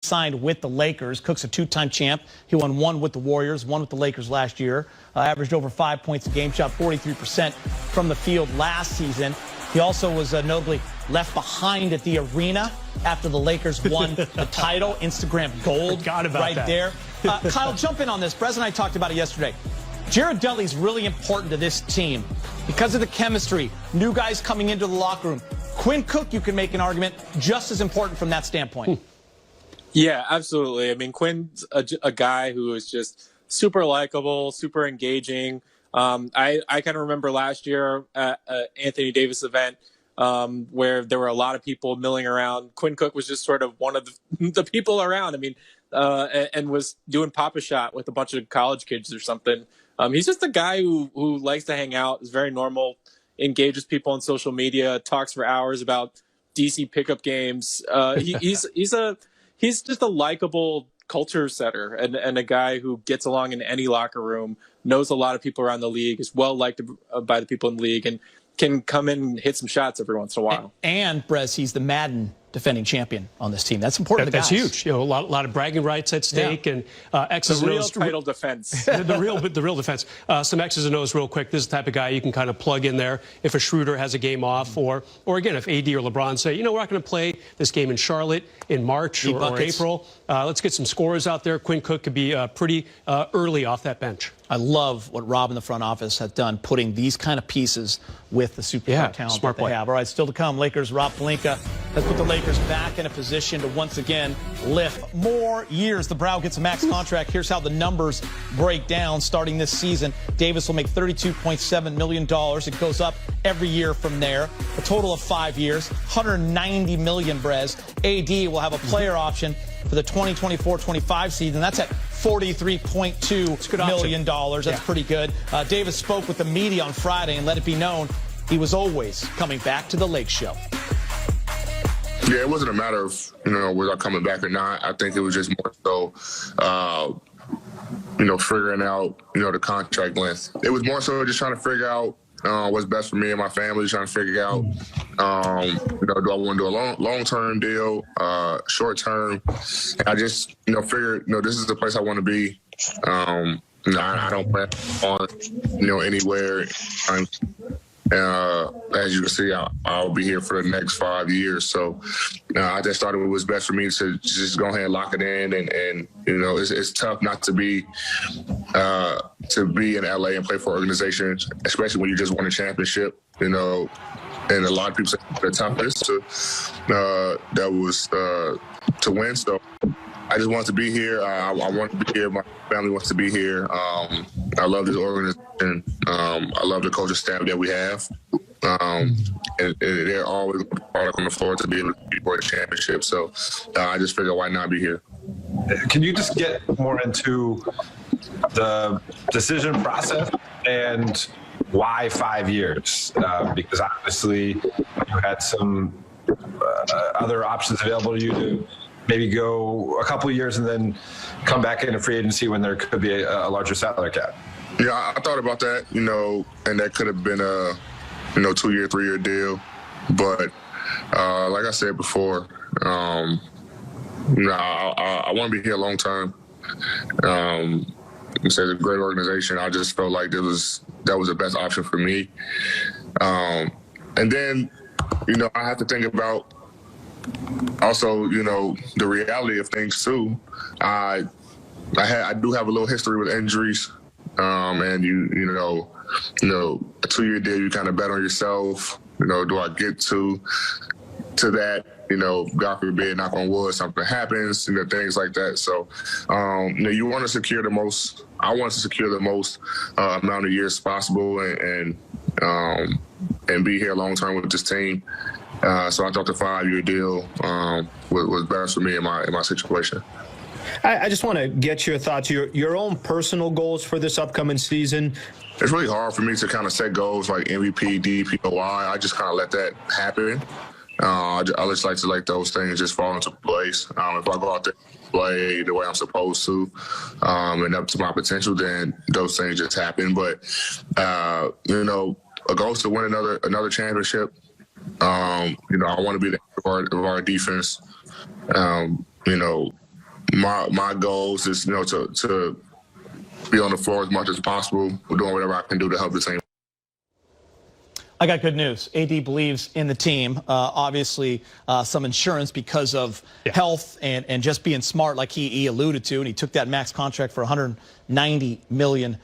signed with the Lakers. Cook's a two-time champ. He won one with the Warriors, one with the Lakers last year. Averaged over 5 points a game, shot 43% from the field last season. He also was notably left behind at the arena after the Lakers won the title. Instagram gold right there. Kyle, jump in on this. Brez and I talked about it yesterday. Jared Dudley's really important to this team because of the chemistry, new guys coming into the locker room. Quinn Cook, you can make an argument, just as important from that standpoint. Yeah, absolutely. I mean, Quinn's a guy who is just super likable, super engaging. I kind of remember last year at Anthony Davis event where there were a lot of people milling around. Quinn Cook was just sort of one of the people around. I mean, and was doing Papa Shot with a bunch of college kids or something. He's just a guy who likes to hang out, is very normal, engages people on social media, talks for hours about DC pickup games. He's just a likable culture setter and a guy who gets along in any locker room, knows a lot of people around the league, is well liked by the people in the league, and can come in and hit some shots every once in a while. And Brez, he's the Madden defending champion on this team. That's important. That's huge. You know, a lot of bragging rights at stake, and X's and O's. The real title defense. the real defense. Some X's and O's real quick. This is the type of guy you can kind of plug in there if a Schroeder has a game off, or again, if AD or LeBron say, you know, we're not going to play this game in Charlotte in March or April. Let's get some scorers out there. Quinn Cook could be pretty early off that bench. I love what Rob in the front office has done, putting these kind of pieces with the superstar talent that they have. All right, still to come. Lakers, Rob Pelinka has put the Lakers back in a position to once again lift more years. The Brow gets a max contract. Here's how the numbers break down starting this season. Davis will make $32.7 million. It goes up every year from there. A total of 5 years, $190 million, Brez. AD will have a player option for the 2024-25 season. That's at $43.2 million. That's pretty good. Davis spoke with the media on Friday and let it be known he was always coming back to the Lake Show. Yeah, it wasn't a matter of, was I coming back or not. I think it was just more so, figuring out, the contract length. It was more so just trying to figure out what's best for me and my family, trying to figure out, do I want to do a long-term deal, short-term? And I just, figured, this is the place I want to be. I don't plan on, anywhere. As you can see, I'll be here for the next 5 years. So I just thought it was best for me to just go ahead and lock it in. And it's tough not to be in LA and play for organizations, especially when you just won a championship, and a lot of people say the toughest to win. So I just want to be here. I want to be here. My family wants to be here. I love this organization. I love the coaching staff that we have. And they're always on the floor to be able to be for a championship. So I just figured, why not be here? Can you just get more into the decision process and why 5 years? Because obviously you had some other options available to you to maybe go a couple of years and then come back into free agency when there could be a larger salary cap. Yeah, I thought about that, and that could have been a, 2-year, 3-year deal. But like I said before, I want to be here long term. It's a great organization. I just felt like that was the best option for me. And then, I have to think about also, the reality of things too. I do have a little history with injuries, and a 2-year deal, you kind of bet on yourself. Do I get to that? God forbid, knock on wood, something happens, things like that. So, you want to secure the most. I want to secure the most amount of years possible, and be here long term with this team. So I thought the 5-year deal was best for me in my situation. I just want to get your thoughts, your own personal goals for this upcoming season. It's really hard for me to kind of set goals like MVP, DPOI. I just kind of let that happen. I just like to let those things just fall into place. If I go out there and play the way I'm supposed to and up to my potential, then those things just happen. But, a goal is to win another championship. I want to be the of our defense. my goals is, to be on the floor as much as possible. We're doing whatever I can do to help the team. I got good news. AD believes in the team. Obviously, some insurance because of health and just being smart, like he alluded to, and he took that max contract for $190 million.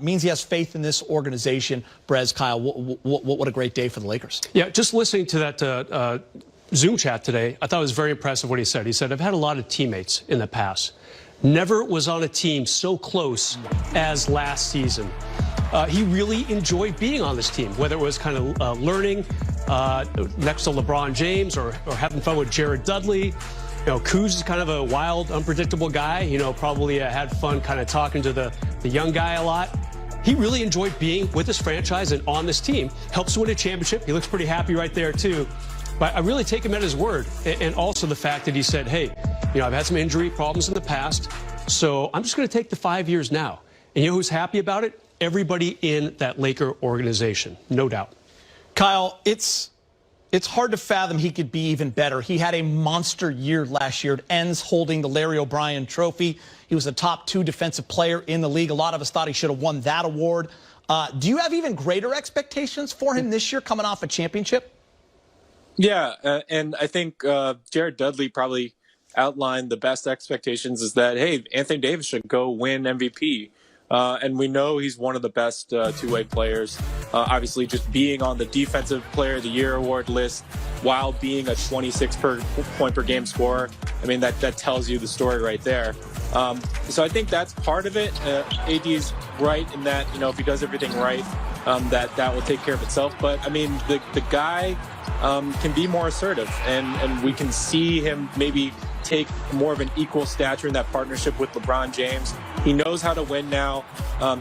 Means he has faith in this organization. Brez, Kyle, what a great day for the Lakers. Yeah, just listening to that Zoom chat today, I thought it was very impressive what he said. He said, I've had a lot of teammates in the past. Never was on a team so close as last season. He really enjoyed being on this team, whether it was kind of learning next to LeBron James or having fun with Jared Dudley. Kuz is kind of a wild, unpredictable guy. Probably had fun kind of talking to the young guy a lot. He really enjoyed being with this franchise and on this team. Helps win a championship. He looks pretty happy right there, too. But I really take him at his word. And also the fact that he said, hey, I've had some injury problems in the past, so I'm just going to take the 5 years now. And you know who's happy about it? Everybody in that Laker organization, no doubt. Kyle, it's hard to fathom he could be even better. He had a monster year last year. It ends holding the Larry O'Brien Trophy. He was the top 2 defensive player in the league. A lot of us thought he should have won that award. Do you have even greater expectations for him this year coming off a championship? Yeah, and I think Jared Dudley probably outlined the best expectations is that, hey, Anthony Davis should go win MVP. And we know he's one of the best two-way players. Obviously, just being on the Defensive Player of the Year award list while being a 26 point per game scorer, I mean, that tells you the story right there. So I think that's part of it. AD is right in that, if he does everything right, that will take care of itself. But, I mean, the guy can be more assertive, and we can see him maybe take more of an equal stature in that partnership with LeBron James. He knows how to win now.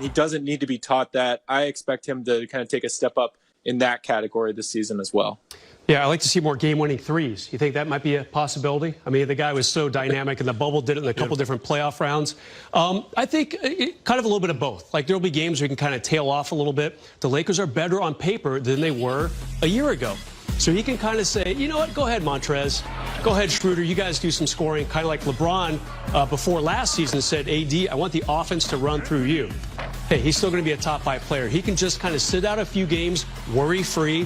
He doesn't need to be taught that. I expect him to kind of take a step up in that category this season as well. Yeah, I like to see more game-winning threes. You think that might be a possibility? I mean, the guy was so dynamic, and the bubble did it in a couple different playoff rounds. I think kind of a little bit of both. Like, there'll be games where you can kind of tail off a little bit. The Lakers are better on paper than they were a year ago. So he can kind of say, you know what, go ahead, Montrez. Go ahead, Schroeder. You guys do some scoring. Kind of like LeBron before last season said, AD, I want the offense to run through you. Hey, he's still going to be a top 5 player. He can just kind of sit out a few games, worry-free.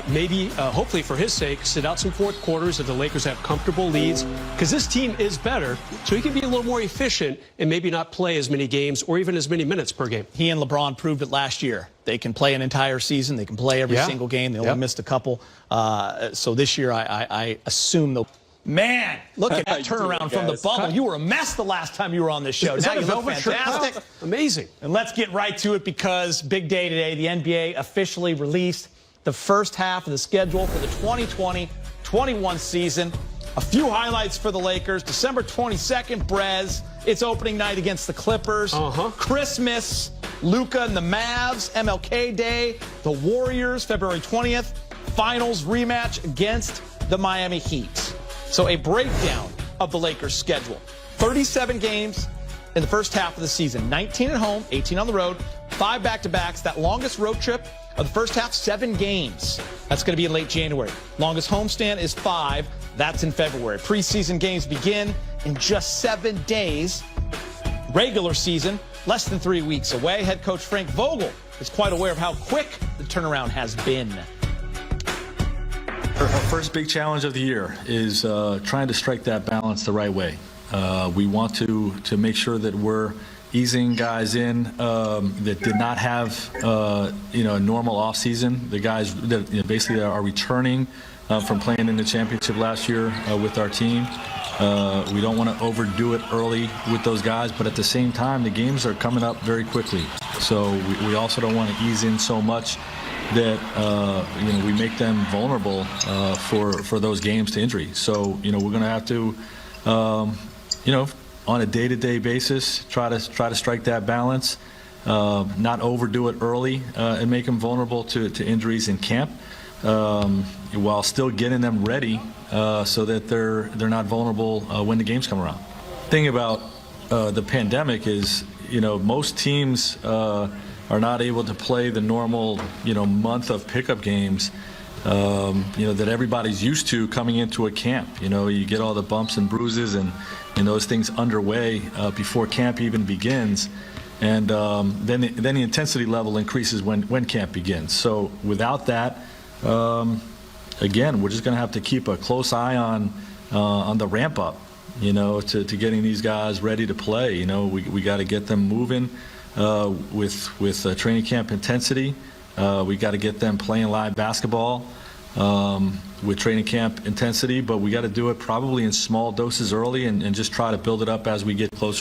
Maybe, hopefully for his sake, sit out some fourth quarters if the Lakers have comfortable leads. Because this team is better, so he can be a little more efficient and maybe not play as many games or even as many minutes per game. He and LeBron proved it last year. They can play an entire season. They can play every single game. They only missed a couple. So this year, I assume they'll... Man, look at that turnaround from the bubble. You were a mess the last time you were on this show. Now you look fantastic. Amazing. And let's get right to it because big day today. The NBA officially released the first half of the schedule for the 2020-21 season. A few highlights for the Lakers. December 22nd, Brez. It's opening night against the Clippers. Christmas, Luka and the Mavs. MLK Day, the Warriors, February 20th. Finals rematch against the Miami Heat. So a breakdown of the Lakers' schedule. 37 games in the first half of the season. 19 at home, 18 on the road, 5 back-to-backs. That longest road trip of the first half, 7 games. That's going to be in late January. Longest homestand is 5. That's in February. Preseason games begin in just 7 days. Regular season, less than 3 weeks away. Head coach Frank Vogel is quite aware of how quick the turnaround has been. Our first big challenge of the year is trying to strike that balance the right way. We want to make sure that we're easing guys in that did not have a normal offseason. The guys that basically are returning from playing in the championship last year with our team. We don't want to overdo it early with those guys, but at the same time, the games are coming up very quickly. So we also don't want to ease in so much that we make them vulnerable for those games to injury. So we're going to have to on a day-to-day basis try to strike that balance, not overdo it early and make them vulnerable to injuries in camp, while still getting them ready so that they're not vulnerable when the games come around. The thing about the pandemic is most teams are not able to play the normal, month of pickup games that everybody's used to coming into a camp. You get all the bumps and bruises and those things underway before camp even begins. And then the intensity level increases when camp begins. So without that, again, we're just going to have to keep a close eye on the ramp up, to getting these guys ready to play. We got to get them moving with training camp intensity. We got to get them playing live basketball with training camp intensity, but we got to do it probably in small doses early and just try to build it up as we get closer.